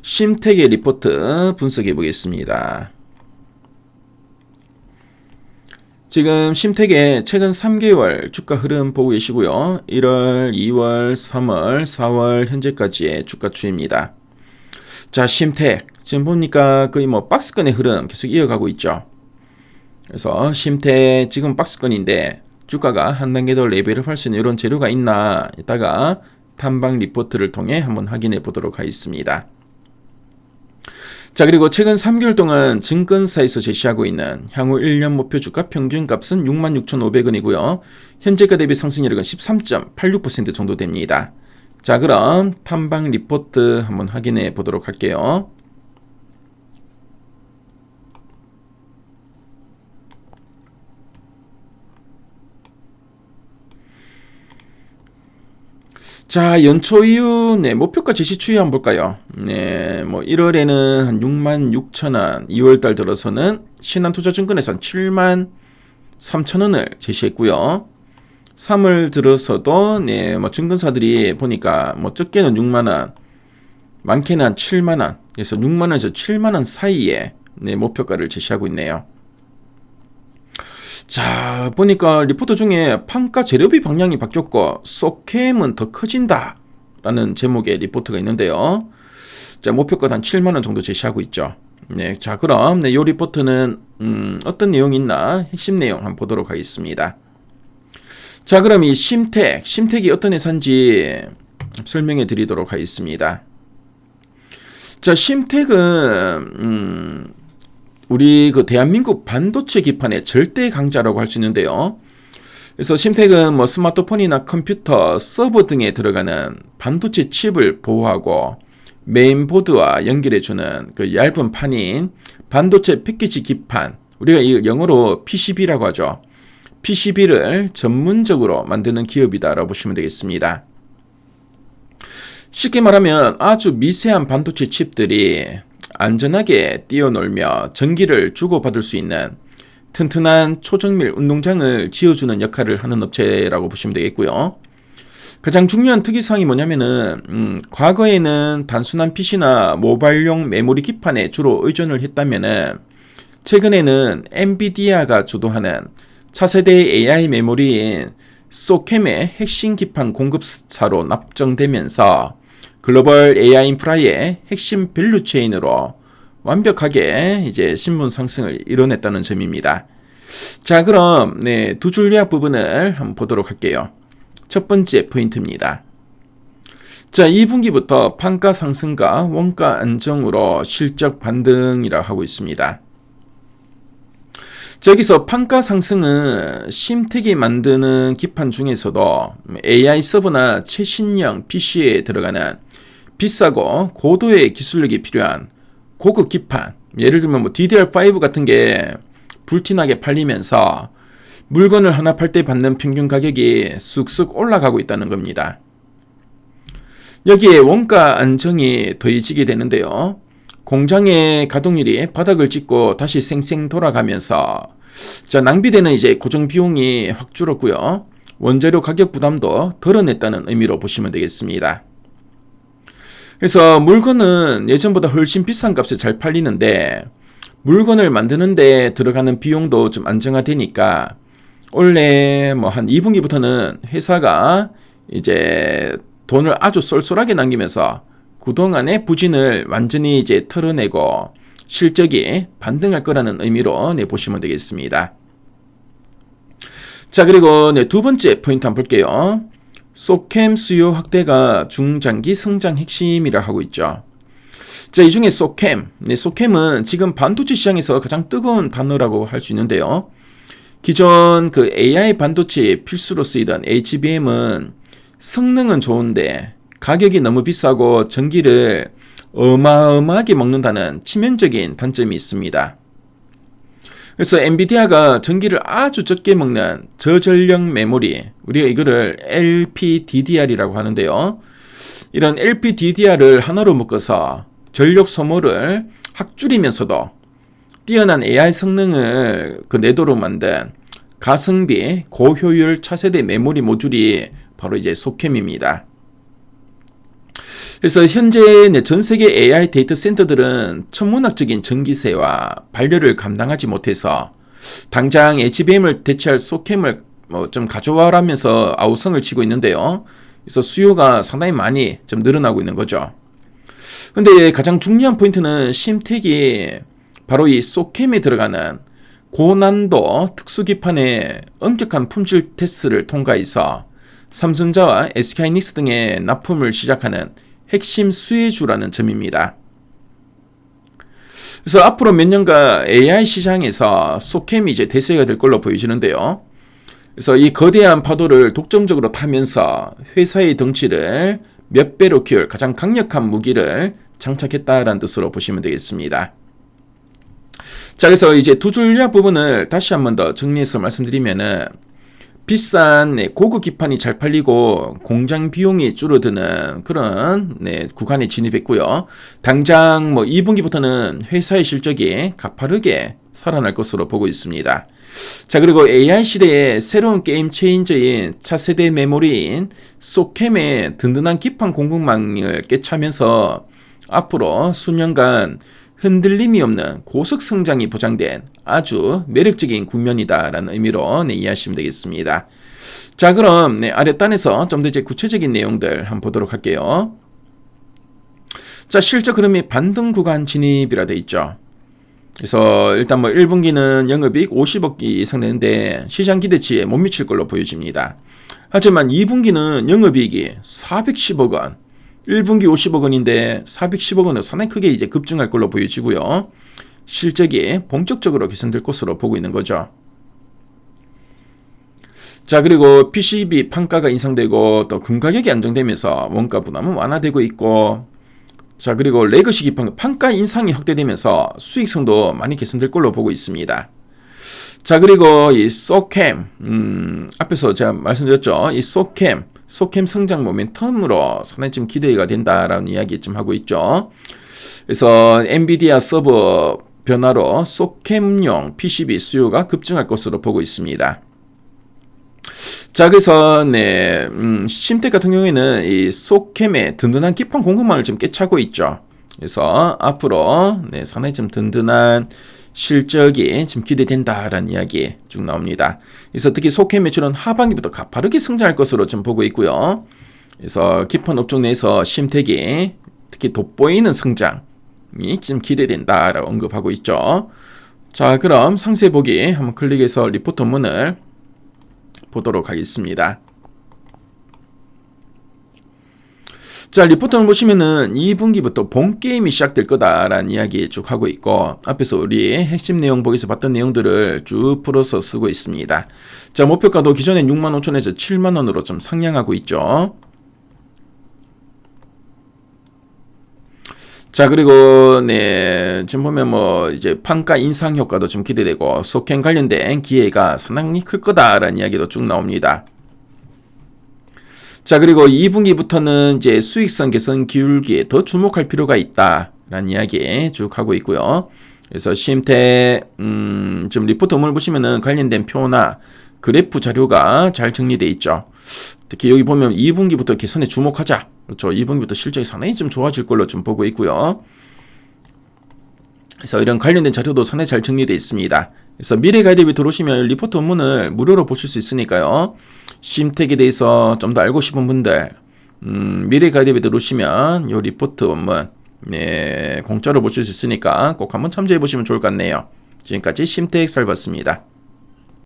심택의 리포트 분석해 보겠습니다. 지금 심택의 최근 3개월 주가 흐름 보고 계시고요. 1월, 2월, 3월, 4월 현재까지의 주가 추이입니다. 자, 심택 지금 보니까 거의 뭐 박스권의 흐름 계속 이어가고 있죠. 그래서 심택 지금 박스권인데 주가가 한 단계 더 레벨을 할 수 있는 이런 재료가 있나 이따가 탐방 리포트를 통해 한번 확인해 보도록 하겠습니다. 자, 그리고 최근 3개월 동안 증권사에서 제시하고 있는 향후 1년 목표 주가 평균값은 66,500원이고요. 현재가 대비 상승률은 13.86% 정도 됩니다. 자, 그럼 탐방 리포트 한번 확인해 보도록 할게요. 자, 연초 이후 목표가 제시 추이 한번 볼까요? 네, 뭐 1월에는 한 66,000원, 2월달 들어서는 신한투자증권에서 73,000원을 제시했고요. 3월 들어서도 뭐 증권사들이 보니까 뭐 적게는 6만원, 많게는 한 7만원, 그래서 6만원에서 7만원 사이에 목표가를 제시하고 있네요. 자, 보니까 리포트 중에 판가 재료비 방향이 바뀌었고 소캠은 더 커진다 라는 제목의 리포트가 있는데요. 자, 목표가 한 7만원 정도 제시하고 있죠. 네, 자, 그럼 이 리포트는 어떤 내용이 있나 핵심 내용 한번 보도록 하겠습니다. 자, 그럼 이 심택이 어떤 회사인지 설명해 드리도록 하겠습니다. 자, 심택은 우리 대한민국 반도체 기판의 절대 강자라고 할 수 있는데요. 그래서 심택은 뭐 스마트폰이나 컴퓨터, 서버 등에 들어가는 반도체 칩을 보호하고 메인보드와 연결해주는 그 얇은 판인 반도체 패키지 기판, 우리가 이 영어로 PCB라고 하죠. PCB를 전문적으로 만드는 기업이다라고 보시면 되겠습니다. 쉽게 말하면 아주 미세한 반도체 칩들이 안전하게 뛰어놀며 전기를 주고받을 수 있는 튼튼한 초정밀 운동장을 지어주는 역할을 하는 업체라고 보시면 되겠고요. 가장 중요한 특이사항이 뭐냐면은 과거에는 단순한 PC나 모바일용 메모리 기판에 주로 의존을 했다면은 최근에는 엔비디아가 주도하는 차세대 AI 메모리인 소캠의 핵심 기판 공급사로 납정되면서 글로벌 AI 인프라의 핵심 밸류체인으로 완벽하게 이제 신분 상승을 이뤄냈다는 점입니다. 자, 그럼 두 줄 요약 부분을 한번 보도록 할게요. 첫 번째 포인트입니다. 자, 2분기부터 판가 상승과 원가 안정으로 실적 반등이라 하고 있습니다. 자, 여기서 판가 상승은 심택이 만드는 기판 중에서도 AI 서버나 최신형 PC에 들어가는 비싸고 고도의 기술력이 필요한 고급 기판, 예를 들면 뭐 DDR5 같은 게 불티나게 팔리면서 물건을 하나 팔 때 받는 평균 가격이 쑥쑥 올라가고 있다는 겁니다. 여기에 원가 안정이 더해지게 되는데요. 공장의 가동률이 바닥을 찍고 다시 쌩쌩 돌아가면서 자, 낭비되는 이제 고정 비용이 확 줄었고요. 원재료 가격 부담도 덜어냈다는 의미로 보시면 되겠습니다. 그래서 물건은 예전보다 훨씬 비싼 값에 잘 팔리는데 물건을 만드는데 들어가는 비용도 좀 안정화되니까 원래 뭐 한 2분기부터는 회사가 이제 돈을 아주 쏠쏠하게 남기면서 그동안의 부진을 완전히 이제 털어내고 실적이 반등할 거라는 의미로 보시면 되겠습니다. 자, 그리고 두 번째 포인트 한번 볼게요. 소캠 수요 확대가 중장기 성장 핵심이라 하고 있죠. 자, 이 중에 소캠은 지금 반도체 시장에서 가장 뜨거운 단어라고 할 수 있는데요. 기존 그 AI 반도체 필수로 쓰이던 HBM은 성능은 좋은데 가격이 너무 비싸고 전기를 어마어마하게 먹는다는 치명적인 단점이 있습니다. 그래서 엔비디아가 전기를 아주 적게 먹는 저전력 메모리, 우리가 이거를 LPDDR이라고 하는데요. 이런 LPDDR을 하나로 묶어서 전력 소모를 확 줄이면서도 뛰어난 AI 성능을 내도록 만든 가성비, 고효율 차세대 메모리 모듈이 바로 이제 소캠입니다. 그래서 현재 전 세계 AI 데이터 센터들은 천문학적인 전기세와 발열을 감당하지 못해서 당장 HBM을 대체할 소캠을 좀 가져와라면서 아우성을 치고 있는데요. 그래서 수요가 상당히 많이 좀 늘어나고 있는 거죠. 근데 가장 중요한 포인트는 심택이 바로 이 소캠에 들어가는 고난도 특수기판의 엄격한 품질 테스트를 통과해서 삼성전자와 SK하이닉스 등의 납품을 시작하는 핵심 수혜주라는 점입니다. 그래서 앞으로 몇 년간 AI 시장에서 소캠이 이제 대세가 될 걸로 보여지는데요. 그래서 이 거대한 파도를 독점적으로 타면서 회사의 덩치를 몇 배로 키울 가장 강력한 무기를 장착했다라는 뜻으로 보시면 되겠습니다. 자, 그래서 이제 두 줄야 부분을 다시 한 번 더 정리해서 말씀드리면은 비싼 고급 기판이 잘 팔리고 공장 비용이 줄어드는 그런 구간에 진입했고요. 당장 2분기부터는 회사의 실적이 가파르게 살아날 것으로 보고 있습니다. 자, 그리고 AI 시대의 새로운 게임 체인저인 차세대 메모리인 소캠의 든든한 기판 공급망을 꿰차면서 앞으로 수년간 흔들림이 없는 고속 성장이 보장된 아주 매력적인 국면이다라는 의미로 이해하시면 되겠습니다. 자, 그럼 아랫단에서 좀 더 이제 구체적인 내용들 한번 보도록 할게요. 자, 실적 흐름이 반등 구간 진입이라 돼 있죠. 그래서 일단 1분기는 영업이익 50억 이상 되는데 시장 기대치에 못 미칠 걸로 보여집니다. 하지만 2분기는 영업이익이 410억 원, 1분기 50억 원인데 410억 원은 상당히 크게 이제 급증할 걸로 보여지고요. 실적이 본격적으로 개선될 것으로 보고 있는 거죠. 자, 그리고 PCB 판가가 인상되고 또 금가격이 안정되면서 원가 부담은 완화되고 있고, 자, 그리고 레거시 기판 판가 인상이 확대되면서 수익성도 많이 개선될 걸로 보고 있습니다. 자, 그리고 이 소캠, 앞에서 제가 말씀드렸죠. 이 소캠 성장 모멘텀으로 상당히 좀 기대가 된다라는 이야기 좀 하고 있죠. 그래서 엔비디아 서버 변화로 소캠용 PCB 수요가 급증할 것으로 보고 있습니다. 자, 그래서 심택 같은 경우에는 이 소캠의 든든한 기판 공급망을 좀 꿰차고 있죠. 그래서 앞으로 상당히 좀 든든한 실적이 지금 기대된다라는 이야기 쭉 나옵니다. 그래서 특히 소캠 매출은 하반기부터 가파르게 성장할 것으로 좀 보고 있고요. 그래서 기판 업종 내에서 심택이 특히 돋보이는 성장이 지금 기대된다라고 언급하고 있죠. 자, 그럼 상세 보기 한번 클릭해서 리포트 원문을 보도록 하겠습니다. 자, 리포트를 보시면은 2분기부터 본 게임이 시작될 거다라는 이야기 쭉 하고 있고, 앞에서 우리 핵심 내용 보기에서 봤던 내용들을 쭉 풀어서 쓰고 있습니다. 자, 목표가도 기존에 65,000원에서 7만원으로 좀 상향하고 있죠. 자, 그리고 지금 보면 이제 판가 인상 효과도 좀 기대되고 소캠 관련된 기회가 상당히 클 거다라는 이야기도 쭉 나옵니다. 자, 그리고 2분기부터는 이제 수익성 개선 기울기에 더 주목할 필요가 있다라는 이야기 쭉 하고 있고요. 그래서 심택 지금 리포트 원문을 보시면은 관련된 표나 그래프 자료가 잘 정리되어 있죠. 특히 여기 보면 2분기부터 개선에 주목하자. 그렇죠. 2분기부터 실적이 상당히 좀 좋아질 걸로 좀 보고 있고요. 그래서 이런 관련된 자료도 상당히 잘 정리되어 있습니다. 그래서 미래 가이드에 들어오시면 리포트 원문을 무료로 보실 수 있으니까요. 심택에 대해서 좀 더 알고 싶은 분들 미래 가이드에 들어오시면 이 리포트 원문 공짜로 보실 수 있으니까 꼭 한번 참조해 보시면 좋을 것 같네요. 지금까지 심택 살봤습니다.